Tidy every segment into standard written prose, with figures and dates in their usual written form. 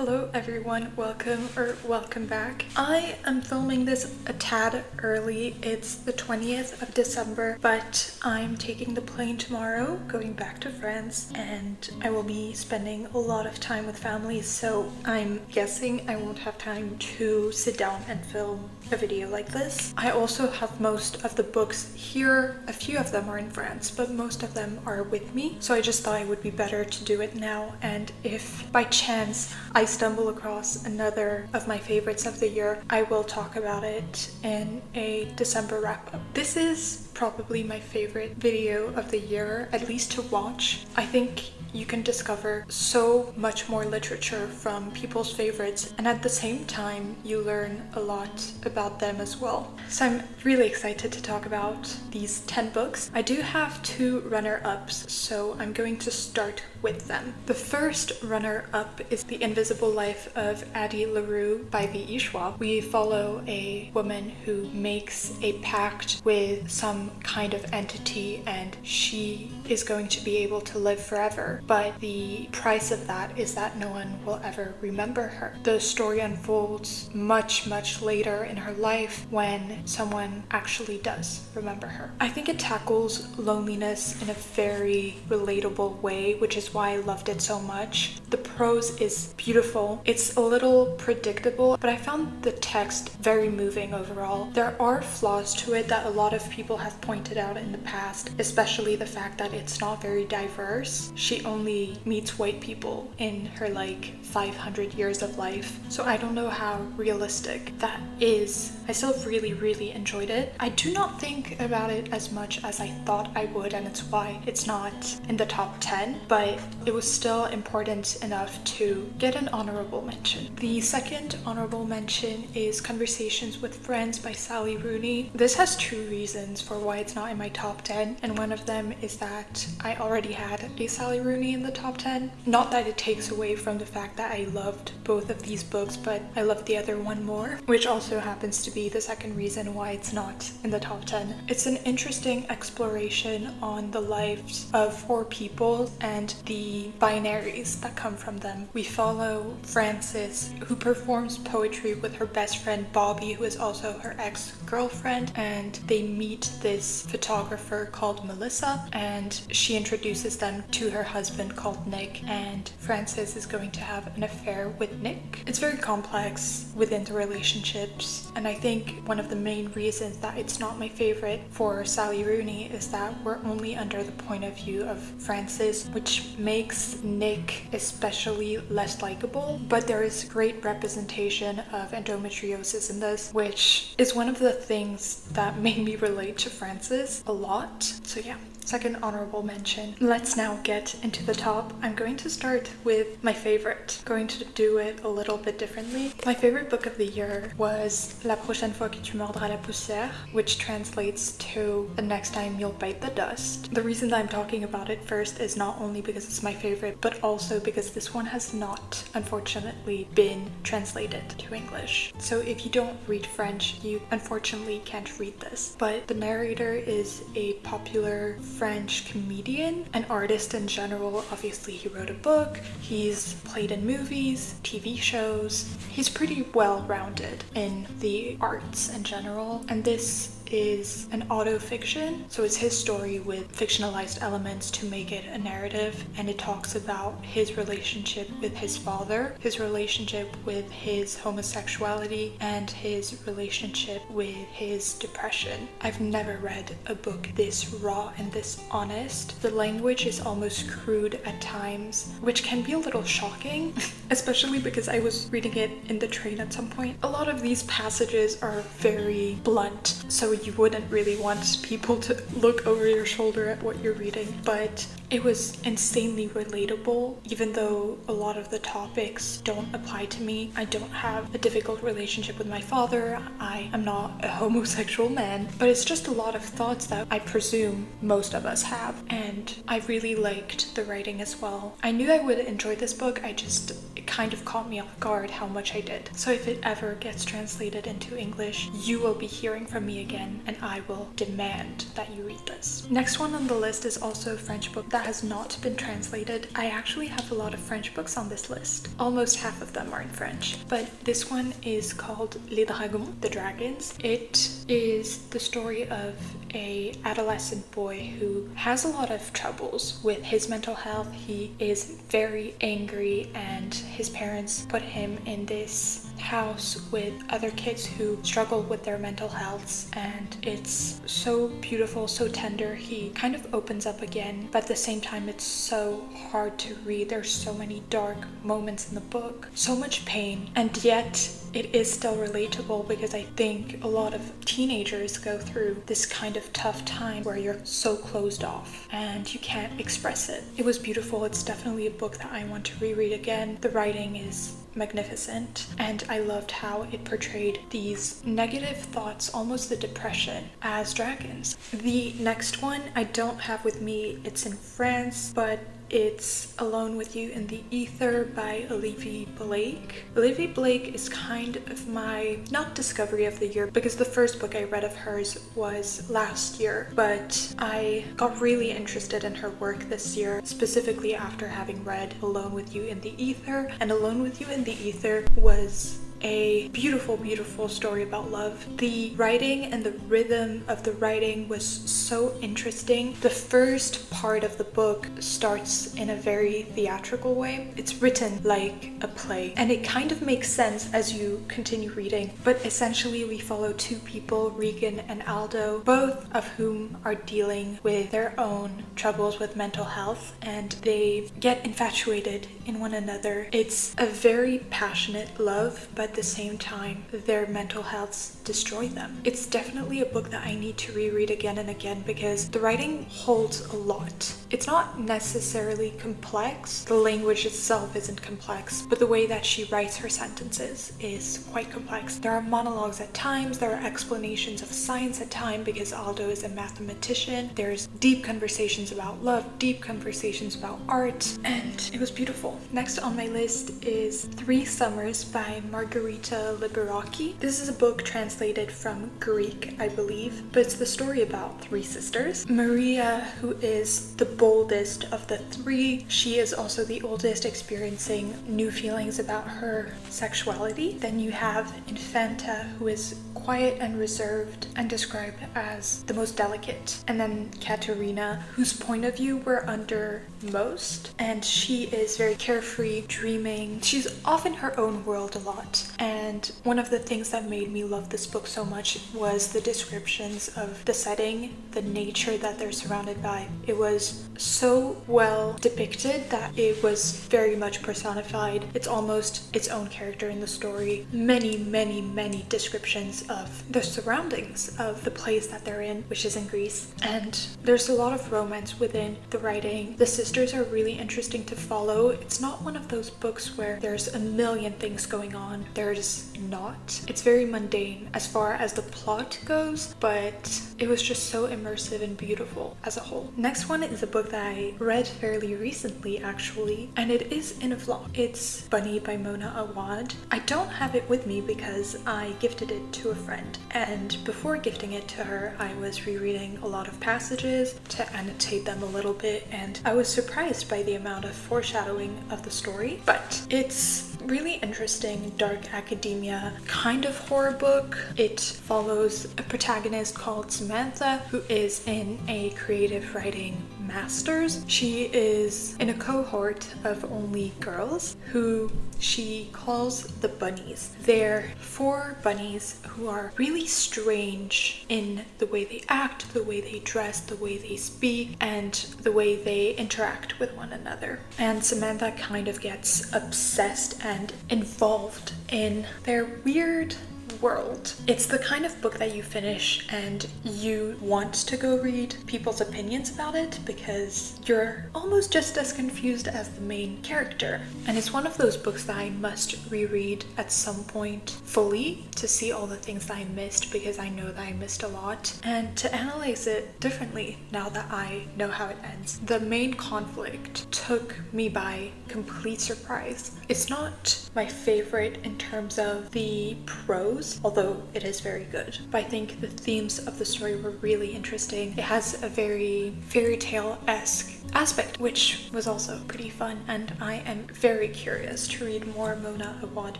Hello everyone, welcome back. I am filming this a tad early. It's the 20th of December, but I'm taking the plane tomorrow, going back to France, and I will be spending a lot of time with family, so I'm guessing I won't have time to sit down and film a video like this. I also have most of the books here. A few of them are in France, but most of them are with me, so I just thought it would be better to do it now. And if by chance I stumble across another of my favorites of the year, I will talk about it in a December wrap-up. This is probably my favorite video of the year, at least to watch. I think you can discover so much more literature from people's favorites, and at the same time you learn a lot about them as well. So I'm really excited to talk about these 10 books. I do have 2 runner-ups, so I'm going to start with them. The first runner-up is The Invisible Life of Addie LaRue by V.E. Schwab. We follow a woman who makes a pact with some kind of entity, and she is going to be able to live forever. But the price of that is that no one will ever remember her. The story unfolds much later in her life when someone actually does remember her. I think it tackles loneliness in a very relatable way, which is why I loved it so much. The prose is beautiful. It's a little predictable, but I found the text very moving overall. There are flaws to it that a lot of people have pointed out in the past, especially the fact that it's not very diverse. She only meets white people in her 500 years of life, so I don't know how realistic that is. I still really enjoyed it. I do not think about it as much as I thought I would, and it's why it's not in the top 10, but it was still important enough to get an honorable mention. The second honorable mention is Conversations with Friends by Sally Rooney. This has 2 reasons for why it's not in my top 10, and one of them is that I already had a Sally Rooney in the top 10. Not that it takes away from the fact that I loved both of these books, but I loved the other one more, which also happens to be the second reason why it's not in the top 10. It's an interesting exploration on the lives of 4 people and the binaries that come from them. We follow Frances, who performs poetry with her best friend Bobby, who is also her ex-girlfriend, and they meet this photographer called Melissa, and she introduces them to her husband called Nick, and Frances is going to have an affair with Nick. It's very complex within the relationships, and I think one of the main reasons that it's not my favorite for Sally Rooney is that we're only under the point of view of Frances, which makes Nick especially less likable, but there is great representation of endometriosis in this, which is one of the things that made me relate to Frances a lot. So yeah. Second honorable mention. Let's now get into the top. I'm going to start with my favorite. I'm going to do it a little bit differently. My favorite book of the year was La prochaine fois que tu mordras la poussière, which translates to The Next Time You'll Bite the Dust. The reason that I'm talking about it first is not only because it's my favorite, but also because this one has not, unfortunately, been translated to English. So if you don't read French, you unfortunately can't read this. But the narrator is a popular French comedian, an artist in general. Obviously, he wrote a book, he's played in movies, TV shows. He's pretty well-rounded in the arts in general, and this is an autofiction, so it's his story with fictionalized elements to make it a narrative, and it talks about his relationship with his father, his relationship with his homosexuality, and his relationship with his depression. I've never read a book this raw and this honest. The language is almost crude at times, which can be a little shocking, especially because I was reading it in the train at some point. A lot of these passages are very blunt, so you wouldn't really want people to look over your shoulder at what you're reading, but it was insanely relatable, even though a lot of the topics don't apply to me. I don't have a difficult relationship with my father, I am not a homosexual man, but it's just a lot of thoughts that I presume most of us have, and I really liked the writing as well. I knew I would enjoy this book, it kind of caught me off guard how much I did. So if it ever gets translated into English, you will be hearing from me again, and I will demand that you read this. Next one on the list is also a French book that has not been translated. I actually have a lot of French books on this list. Almost half of them are in French, but this one is called Les Dragons, the Dragons. It is the story of a adolescent boy who has a lot of troubles with his mental health. He is very angry, and his parents put him in this house with other kids who struggle with their mental healths, and it's so beautiful, so tender. He kind of opens up again, but at the same time it's so hard to read. There's so many dark moments in the book, so much pain, and yet it is still relatable, because I think a lot of teenagers go through this kind of tough time where you're so closed off and you can't express it. It was beautiful. It's definitely a book that I want to reread again. The writing is magnificent, and I loved how it portrayed these negative thoughts, almost the depression, as dragons. The next one I don't have with me. It's in France, but it's Alone with You in the Ether by Olivia Blake. Olivia Blake is kind of my, not discovery of the year, because the first book I read of hers was last year, but I got really interested in her work this year, specifically after having read Alone with You in the Ether. And Alone with You in the Ether was a beautiful, beautiful story about love. The writing and the rhythm of the writing was so interesting. The first part of the book starts in a very theatrical way. It's written like a play, and it kind of makes sense as you continue reading. But essentially we follow two people, Regan and Aldo, both of whom are dealing with their own troubles with mental health, and they get infatuated in one another. It's a very passionate love, but at the same time their mental healths destroy them. It's definitely a book that I need to reread again and again, because the writing holds a lot. It's not necessarily complex, the language itself isn't complex, but the way that she writes her sentences is quite complex. There are monologues at times, there are explanations of science at times, because Aldo is a mathematician. There's deep conversations about love, deep conversations about art, and it was beautiful. Next on my list is 3 Summers by Margarita Liberacki. This is a book translated from Greek, I believe, but it's the story about 3 sisters. Maria, who is the boldest of the 3, she is also the oldest, experiencing new feelings about her sexuality. Then you have Infanta, who is quiet and reserved and described as the most delicate. And then Katerina, whose point of view we're under most, and she is very carefree, dreaming. She's off in her own world a lot. And one of the things that made me love this book so much was the descriptions of the setting, the nature that they're surrounded by. It was so well depicted that it was very much personified. It's almost its own character in the story. Many, many, many descriptions of the surroundings of the place that they're in, which is in Greece. And there's a lot of romance within the writing. The sisters are really interesting to follow. It's not one of those books where there's a million things going on. There's not. It's very mundane as far as the plot goes, but it was just so immersive and beautiful as a whole. Next one is a book that I read fairly recently, actually, and it is in a vlog. It's Bunny by Mona Awad. I don't have it with me because I gifted it to a friend, and before gifting it to her, I was rereading a lot of passages to annotate them a little bit, and I was surprised by the amount of foreshadowing of the story. But it's really interesting, dark academia kind of horror book. It follows a protagonist called Samantha, who is in a creative writing master's. She is in a cohort of only girls who she calls the bunnies. They're 4 bunnies who are really strange in the way they act, the way they dress, the way they speak, and the way they interact with one another. And Samantha kind of gets obsessed and involved in their weird world. It's the kind of book that you finish and you want to go read people's opinions about it because you're almost just as confused as the main character. And it's one of those books that I must reread at some point fully to see all the things that I missed, because I know that I missed a lot, and to analyze it differently now that I know how it ends. The main conflict took me by complete surprise. It's not my favorite in terms of the prose, although it is very good, but I think the themes of the story were really interesting. It has a very fairy tale-esque aspect, which was also pretty fun, and I am very curious to read more Mona Awad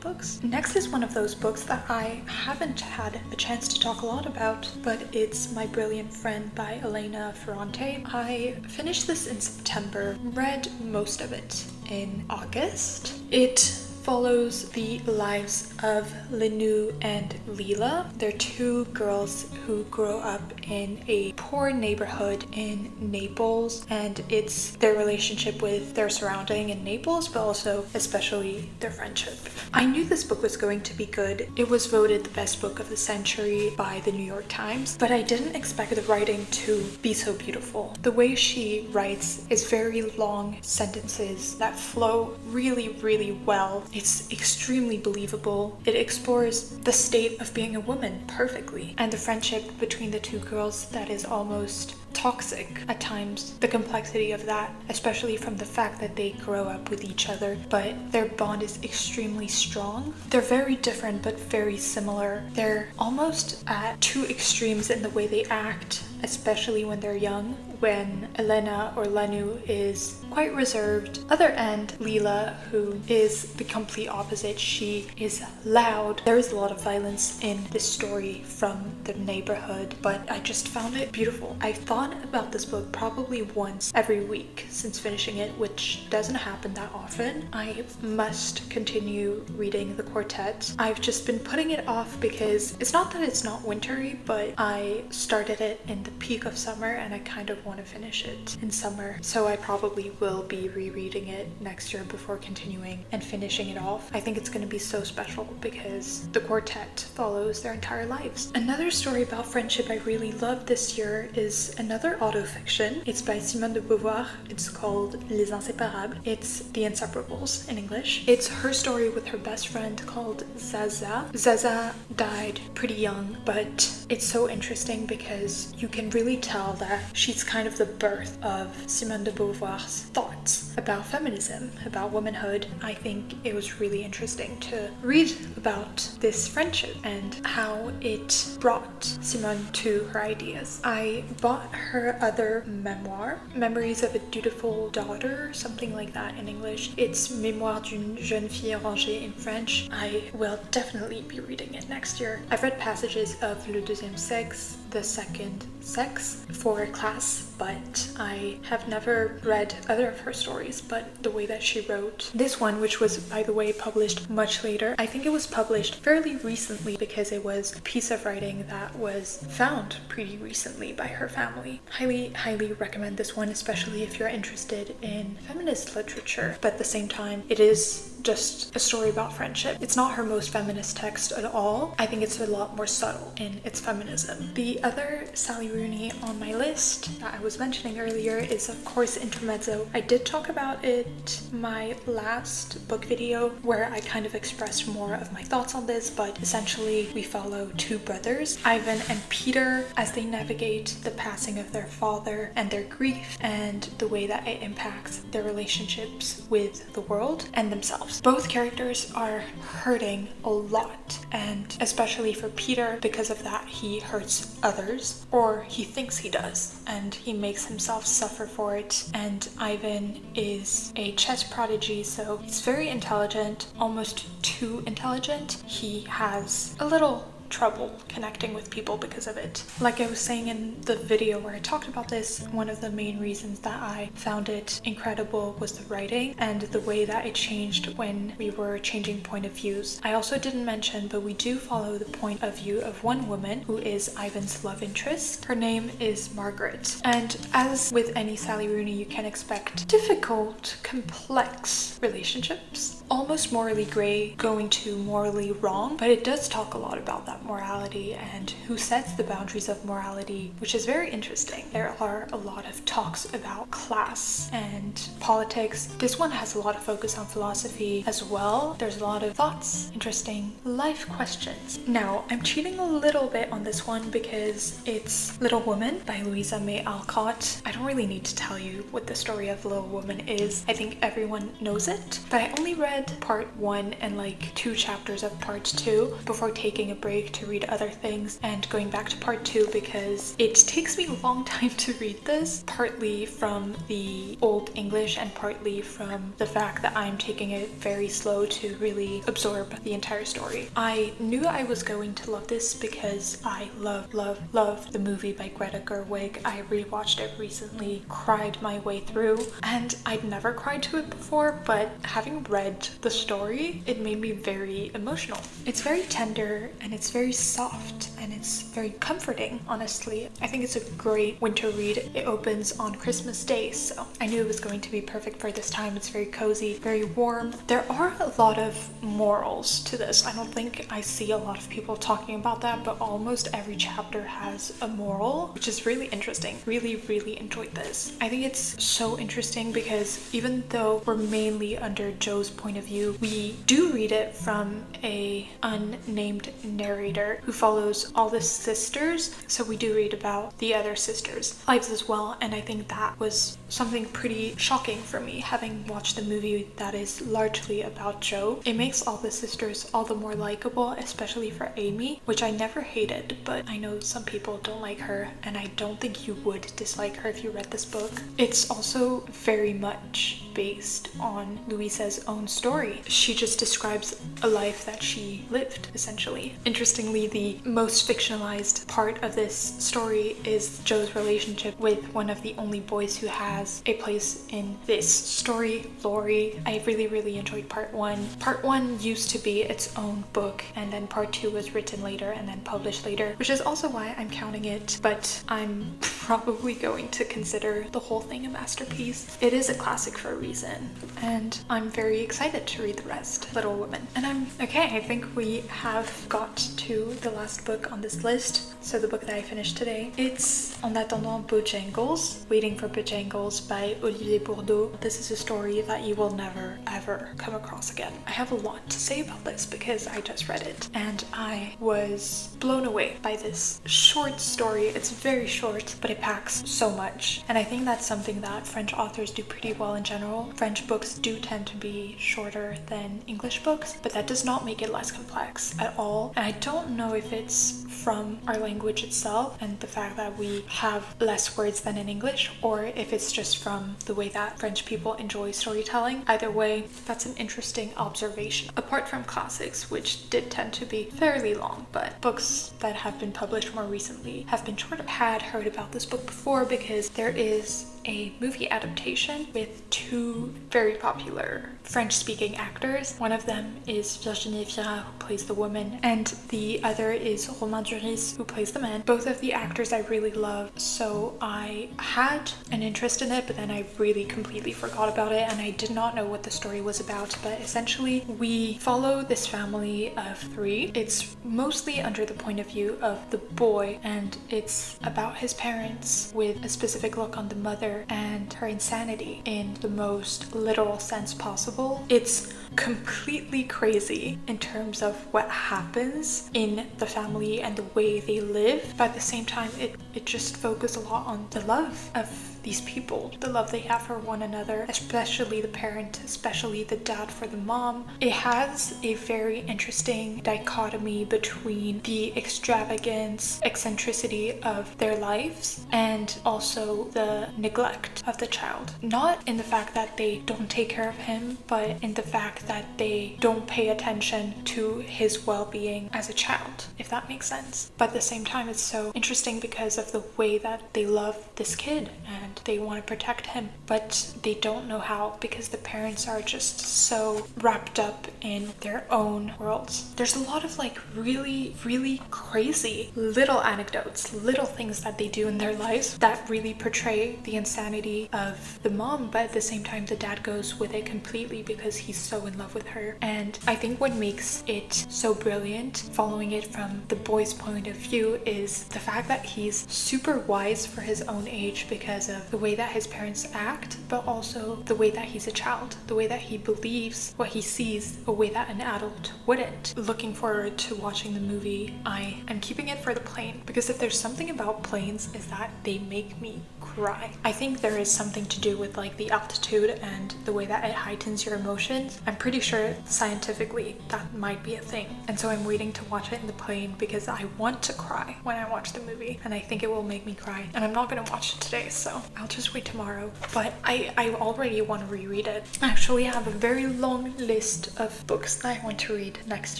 books. Next is one of those books that I haven't had a chance to talk a lot about, but it's My Brilliant Friend by Elena Ferrante. I finished this in September, read most of it in August. It follows the lives of Linu and Leela. They're two girls who grow up in a poor neighborhood in Naples, and it's their relationship with their surrounding in Naples, but also especially their friendship. I knew this book was going to be good. It was voted the best book of the century by the New York Times, but I didn't expect the writing to be so beautiful. The way she writes is very long sentences that flow really, really well. It's extremely believable. It explores the state of being a woman perfectly, and the friendship between the two girls that is almost toxic at times. The complexity of that, especially from the fact that they grow up with each other, but their bond is extremely strong. They're very different but very similar. They're almost at two extremes in the way they act, especially when they're young. When Elena or Lanu is quite reserved. Other end, Leela, who is the complete opposite. She is loud. There is a lot of violence in this story from the neighborhood, but I just found it beautiful. I've thought about this book probably once every week since finishing it, which doesn't happen that often. I must continue reading the quartet. I've just been putting it off because it's not that it's not wintry, but I started it in the peak of summer and I kind of want to finish it in summer. So I probably will be rereading it next year before continuing and finishing it off. I think it's going to be so special because the quartet follows their entire lives. Another story about friendship I really loved this year is another autofiction. It's by Simone de Beauvoir. It's called Les Inséparables. It's The Inseparables in English. It's her story with her best friend called Zaza. Zaza died pretty young, but it's so interesting because you can really tell that she's kind of the birth of Simone de Beauvoir's thoughts about feminism, about womanhood. I think it was really interesting to read about this friendship and how it brought Simone to her ideas. I bought her other memoir, Memories of a Dutiful Daughter, something like that in English. It's Mémoire d'une jeune fille rangée in French. I will definitely be reading it next year. I've read passages of Le Deuxième Sexe, The Second Sex, for class, but I have never read other of her stories, but the way that she wrote this one, which was, by the way, published much later. I think it was published fairly recently because it was a piece of writing that was found pretty recently by her family. Highly recommend this one, especially if you're interested in feminist literature, but at the same time, it is just a story about friendship. It's not her most feminist text at all. I think it's a lot more subtle in its feminism. The other Sally Rooney on my list that I was mentioning earlier is of course Intermezzo. I did talk about it my last book video where I kind of expressed more of my thoughts on this, but essentially we follow two brothers, Ivan and Peter, as they navigate the passing of their father and their grief and the way that it impacts their relationships with the world and themselves. Both characters are hurting a lot, and especially for Peter, because of that he hurts others, or he thinks he does, and he makes himself suffer for it. And Ivan is a chess prodigy, so he's very intelligent, almost too intelligent. He has a little trouble connecting with people because of it. Like I was saying in the video where I talked about this, one of the main reasons that I found it incredible was the writing and the way that it changed when we were changing point of views. I also didn't mention, but we do follow the point of view of one woman who is Ivan's love interest. Her name is Margaret. And as with any Sally Rooney, you can expect difficult, complex relationships, almost morally gray going to morally wrong, but it does talk a lot about that morality and who sets the boundaries of morality, which is very interesting. There are a lot of talks about class and politics. This one has a lot of focus on philosophy as well. There's a lot of thoughts, interesting life questions. Now, I'm cheating a little bit on this one because it's Little Woman by Louisa May Alcott. I don't really need to tell you what the story of Little Woman is. I think everyone knows it, but I only read part 1 and like 2 chapters of part 2 before taking a break to read other things and going back to part 2 because it takes me a long time to read this, partly from the old English and partly from the fact that I'm taking it very slow to really absorb the entire story. I knew I was going to love this because I love the movie by Greta Gerwig. I rewatched it recently, cried my way through, and I'd never cried to it before, but having read the story, it made me very emotional. It's very tender and it's very soft and it's very comforting, honestly. I think it's a great winter read. It opens on Christmas Day, so I knew it was going to be perfect for this time. It's very cozy, very warm. There are a lot of morals to this. I don't think I see a lot of people talking about that, but almost every chapter has a moral, which is really interesting. Really enjoyed this. I think it's so interesting because even though we're mainly under Joe's point of view, we do read it from a unnamed narrator who follows all the sisters, so we do read about the other sisters' lives as well, and I think that was something pretty shocking for me, having watched the movie that is largely about Joe. It makes all the sisters all the more likable, especially for Amy, which I never hated, but I know some people don't like her, and I don't think you would dislike her if you read this book. It's also very much based on Louisa's own story. She just describes a life that she lived, essentially. Interestingly, the most fictionalized part of this story is Joe's relationship with one of the only boys who has a place in this story, Laurie. I really enjoyed part 1. Part 1 used to be its own book, and then part 2 was written later and then published later, which is also why I'm counting it, but I'm probably going to consider the whole thing a masterpiece. It is a classic for a reason, and I'm very excited to read the rest, Little Woman. And I think we have got to the last book on this list. So the book that I finished today, it's En attendant Bojangles, Waiting for Bojangles by Olivier Bourdeau. This is a story that you will never ever come across again. I have a lot to say about this because I just read it and I was blown away by this short story. It's very short, but it packs so much. And I think that's something that French authors do pretty well in general. French books do tend to be shorter than English books, but that does not make it less complex at all. And I don't know if it's from our language itself and the fact that we have less words than in English, or if it's just from the way that French people enjoy storytelling. Either way, that's an interesting observation. Apart from classics, which did tend to be fairly long, but books that have been published more recently have been shorter. I had heard about this book before because there is a movie adaptation with 2 very popular French-speaking actors. One of them is Virginie Fira, who plays the woman, and the other is Romain Duris, who plays the man. Both of the actors I really love, so I had an interest in it, but then I really completely forgot about it, and I did not know what the story was about. But essentially, we follow this family of 3. It's mostly under the point of view of the boy, and it's about his parents with a specific look on the mother and her insanity in the most literal sense possible. It's completely crazy in terms of what happens in the family and the way they live, but at the same time it just focuses a lot on the love of these people, the love they have for one another, especially the parent, especially the dad for the mom. It has a very interesting dichotomy between the extravagance, eccentricity of their lives and also the neglect of the child. Not in the fact that they don't take care of him, but in the fact fact that they don't pay attention to his well-being as a child, if that makes sense. But at the same time, it's so interesting because of the way that they love this kid and they want to protect him, but they don't know how because the parents are just so wrapped up in their own worlds. There's a lot of like really, really crazy little anecdotes, little things that they do in their lives that really portray the insanity of the mom, but at the same time the dad goes with it completely because he's so in love with her. And I think what makes it so brilliant, following it from the boy's point of view, is the fact that he's super wise for his own age because of the way that his parents act, but also the way that he's a child, the way that he believes what he sees, a way that an adult wouldn't. Looking forward to watching the movie. I am keeping it for the plane because if there's something about planes is that they make me cry. I think there is something to do with like the altitude and the way that it heightens your emotions. I'm pretty sure scientifically that might be a thing. And so I'm waiting to watch it in the plane because I want to cry when I watch the movie and I think it will make me cry. And I'm not going to watch it today, so I'll just wait tomorrow. But I already want to reread it. I actually have a very long list of books that I want to read next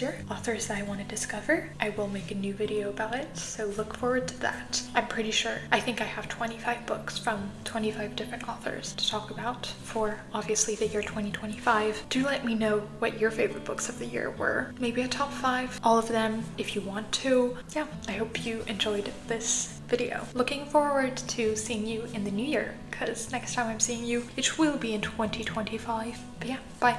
year, authors that I want to discover. I will make a new video about it, so look forward to that. I'm pretty sure, I think I have 25 books from 25 different authors to talk about for obviously the year 2025. Do let me know what your favorite books of the year were. Maybe a top 5, all of them if you want to. Yeah, I hope you enjoyed this video. Looking forward to seeing you in the new year, because next time I'm seeing you, it will be in 2025. But yeah, bye.